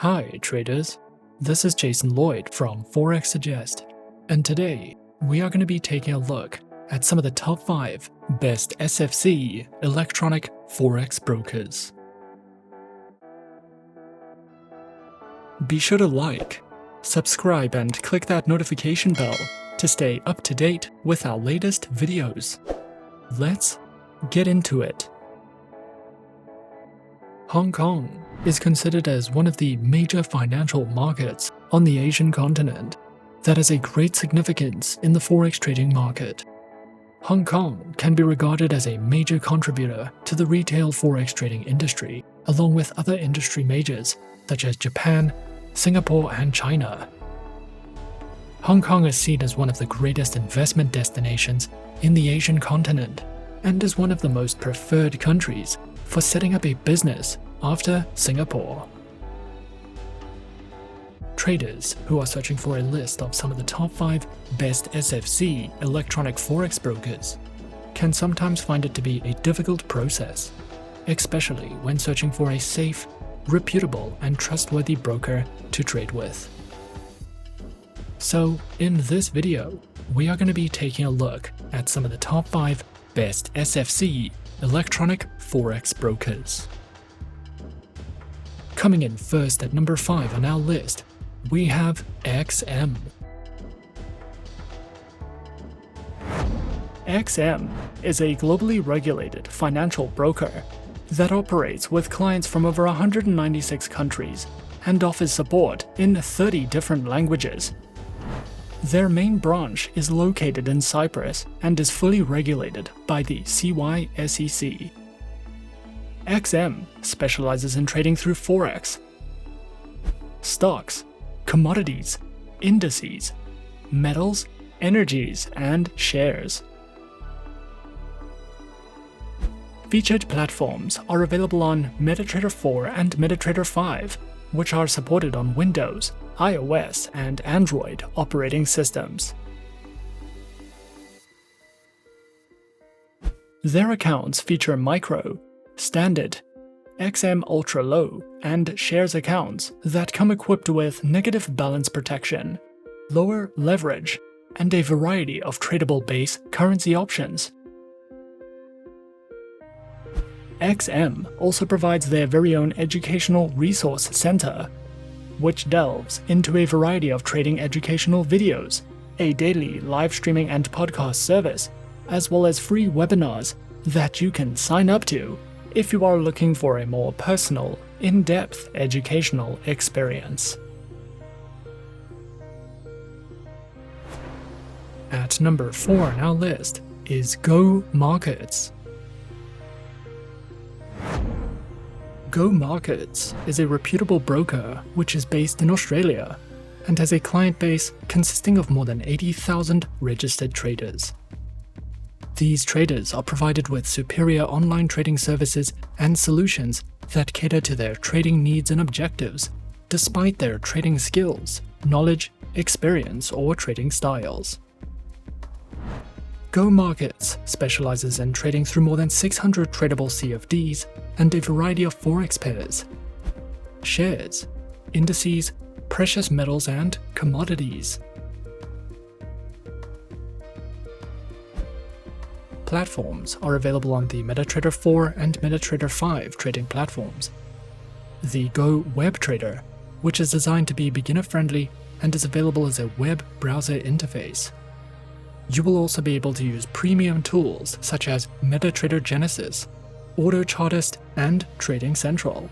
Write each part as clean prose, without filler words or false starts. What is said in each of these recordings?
Hi traders, this is Jason Lloyd from Forexsuggest, and today we are going to be taking a look at some of the top 5 best SFC electronic Forex brokers. Be sure to like, subscribe and click that notification bell to stay up to date with our latest videos. Let's get into it. Hong Kong is considered as one of the major financial markets on the Asian continent that has a great significance in the Forex trading market. Hong Kong can be regarded as a major contributor to the retail Forex trading industry, along with other industry majors such as Japan, Singapore, and China. Hong Kong is seen as one of the greatest investment destinations in the Asian continent and is one of the most preferred countries for setting up a business after Singapore. Traders who are searching for a list of some of the top 5 best SFC electronic Forex brokers can sometimes find it to be a difficult process, especially when searching for a safe, reputable, and trustworthy broker to trade with. So, in this video, we are going to be taking a look at some of the top 5 best SFC electronic Forex brokers. Coming in first at number 5 on our list, we have XM. XM is a globally regulated financial broker that operates with clients from over 196 countries and offers support in 30 different languages. Their main branch is located in Cyprus and is fully regulated by the CySEC. XM specializes in trading through Forex, stocks, commodities, indices, metals, energies, and shares. Featured platforms are available on MetaTrader 4 and MetaTrader 5, which are supported on Windows, iOS, and Android operating systems. Their accounts feature micro, standard, XM Ultra Low, and shares accounts that come equipped with negative balance protection, lower leverage, and a variety of tradable base currency options. XM also provides their very own educational resource center, which delves into a variety of trading educational videos, a daily live streaming and podcast service, as well as free webinars that you can sign up to if you are looking for a more personal, in-depth educational experience. At number 4 on our list is Go Markets. Go Markets is a reputable broker which is based in Australia and has a client base consisting of more than 80,000 registered traders. These traders are provided with superior online trading services and solutions that cater to their trading needs and objectives, despite their trading skills, knowledge, experience, or trading styles. Go Markets specializes in trading through more than 600 tradable CFDs and a variety of Forex pairs, shares, indices, precious metals, and commodities. Platforms are available on the MetaTrader 4 and MetaTrader 5 trading platforms. The Go Web Trader, which is designed to be beginner-friendly and is available as a web browser interface. You will also be able to use premium tools such as MetaTrader Genesis, AutoChartist, and Trading Central.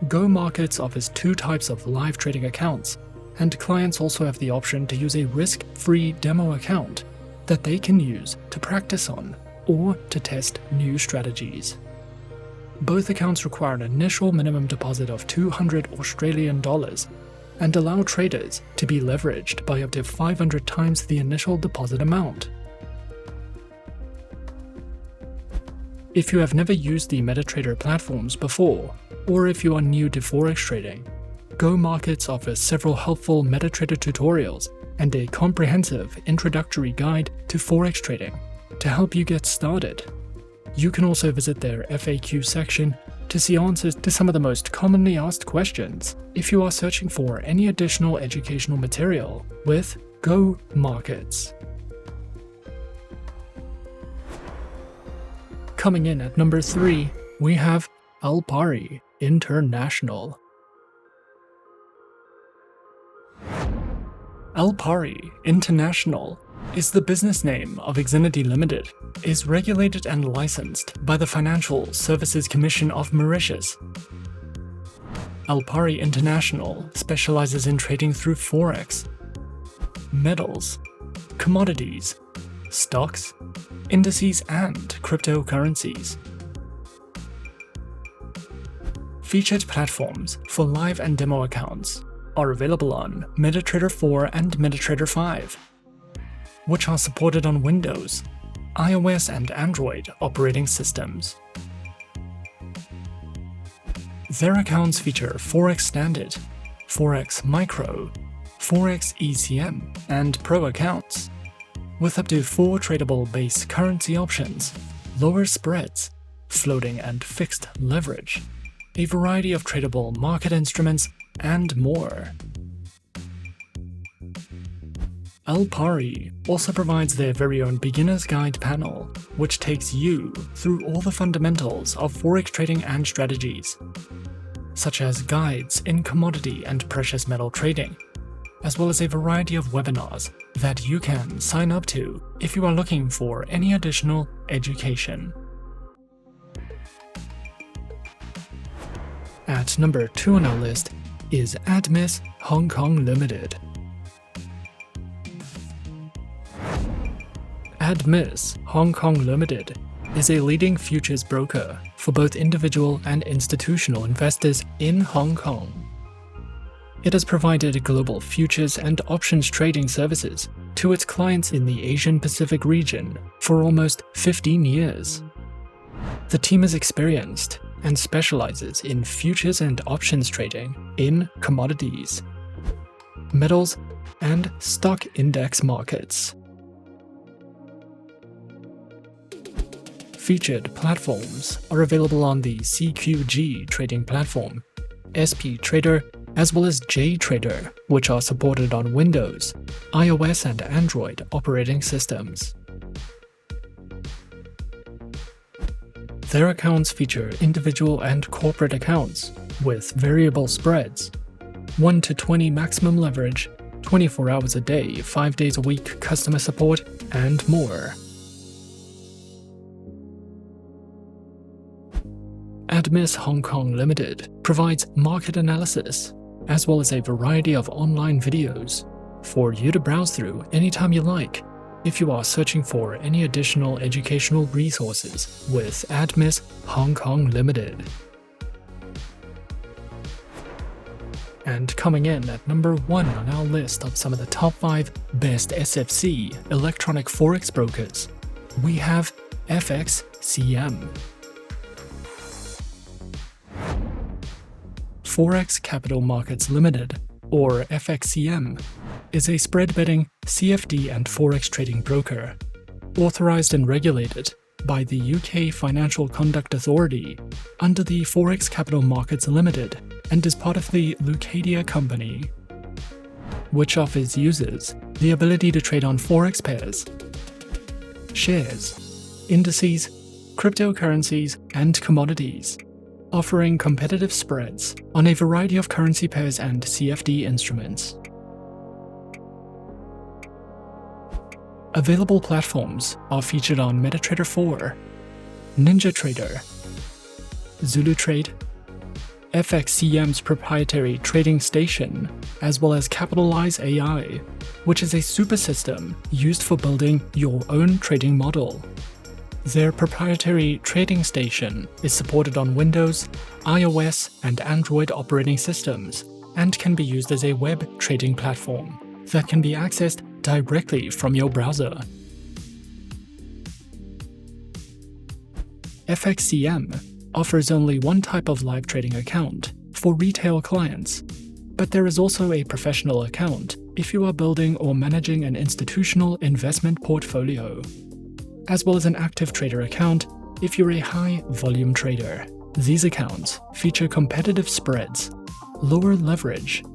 Go Markets offers 2 types of live trading accounts, and clients also have the option to use a risk-free demo account that they can use to practice on or to test new strategies. Both accounts require an initial minimum deposit of $200 Australian and allow traders to be leveraged by up to 500 times the initial deposit amount. If you have never used the MetaTrader platforms before, or if you are new to Forex trading, Go Markets offers several helpful MetaTrader tutorials and a comprehensive introductory guide to Forex trading to help you get started. You can also visit their FAQ section to see answers to some of the most commonly asked questions if you are searching for any additional educational material with Go Markets. Coming in at number 3, we have Alpari International. Alpari International is the business name of Xfinity Limited, is regulated and licensed by the Financial Services Commission of Mauritius. Alpari International specializes in trading through Forex, metals, commodities, stocks, indices, and cryptocurrencies. Featured platforms for live and demo accounts are available on MetaTrader 4 and MetaTrader 5, which are supported on Windows, iOS, and Android operating systems. Their accounts feature Forex Standard, Forex Micro, FXCM, and Pro accounts, with up to 4 tradable base currency options, lower spreads, floating and fixed leverage, a variety of tradable market instruments, and more. Alpari also provides their very own beginner's guide panel, which takes you through all the fundamentals of Forex trading and strategies, such as guides in commodity and precious metal trading, as well as a variety of webinars that you can sign up to if you are looking for any additional education. At number 2 on our list is ADMIS Hong Kong Limited. ADMIS Hong Kong Limited is a leading futures broker for both individual and institutional investors in Hong Kong. It has provided global futures and options trading services to its clients in the Asian Pacific region for almost 15 years. The team is experienced and specializes in futures and options trading in commodities, metals, and stock index markets. Featured platforms are available on the CQG trading platform, SP Trader, as well as JTrader, which are supported on Windows, iOS, and Android operating systems. Their accounts feature individual and corporate accounts with variable spreads, 1 to 20 maximum leverage, 24 hours a day, 5 days a week customer support, and more. ADMIS Hong Kong Limited provides market analysis, as well as a variety of online videos for you to browse through anytime you like if you are searching for any additional educational resources with ADMIS Hong Kong Limited. And coming in at number 1 on our list of some of the top 5 best SFC electronic forex brokers, we have FXCM. Forex Capital Markets Limited, or FXCM, is a spread betting, CFD and forex trading broker, authorized and regulated by the UK Financial Conduct Authority under the Forex Capital Markets Limited, and is part of the Lucadia Company, which offers users the ability to trade on forex pairs, shares, indices, cryptocurrencies, and commodities, offering competitive spreads on a variety of currency pairs and CFD instruments. Available platforms are featured on MetaTrader 4, NinjaTrader, ZuluTrade, FXCM's proprietary trading station, as well as Capitalize AI, which is a super system used for building your own trading model. Their proprietary trading station is supported on Windows, iOS, and Android operating systems, and can be used as a web trading platform that can be accessed directly from your browser. FXCM offers only one type of live trading account for retail clients, but there is also a professional account if you are building or managing an institutional investment portfolio, as well as an active trader account if you're a high-volume trader, These accounts feature competitive spreads, lower leverage,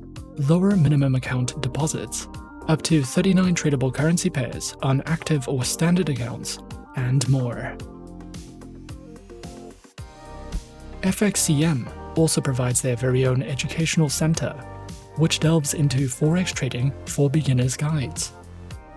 lower minimum account deposits, up to 39 tradable currency pairs on active or standard accounts, and more. FXCM also provides their very own educational center, which delves into Forex trading for beginners guides,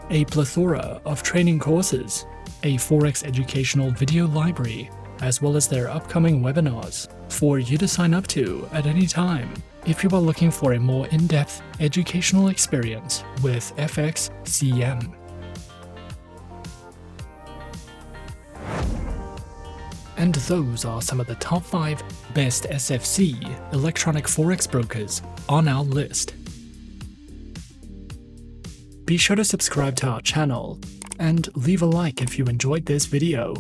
a plethora of training courses, a Forex educational video library, as well as their upcoming webinars for you to sign up to at any time if you are looking for a more in-depth educational experience with FXCM. And those are some of the top 5 best SFC electronic Forex brokers on our list. Be sure to subscribe to our channel and leave a like if you enjoyed this video.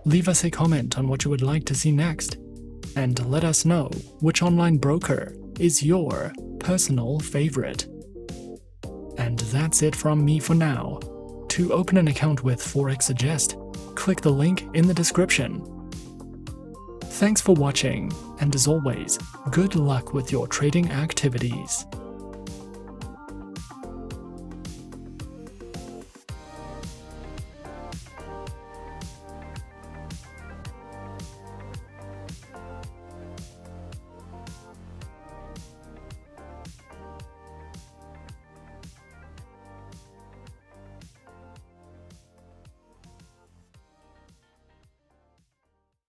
Leave us a comment on what you would like to see next, and let us know which online broker is your personal favorite. And that's it from me for now. To open an account with Forexsuggest, click the link in the description. Thanks for watching, and as always, good luck with your trading activities.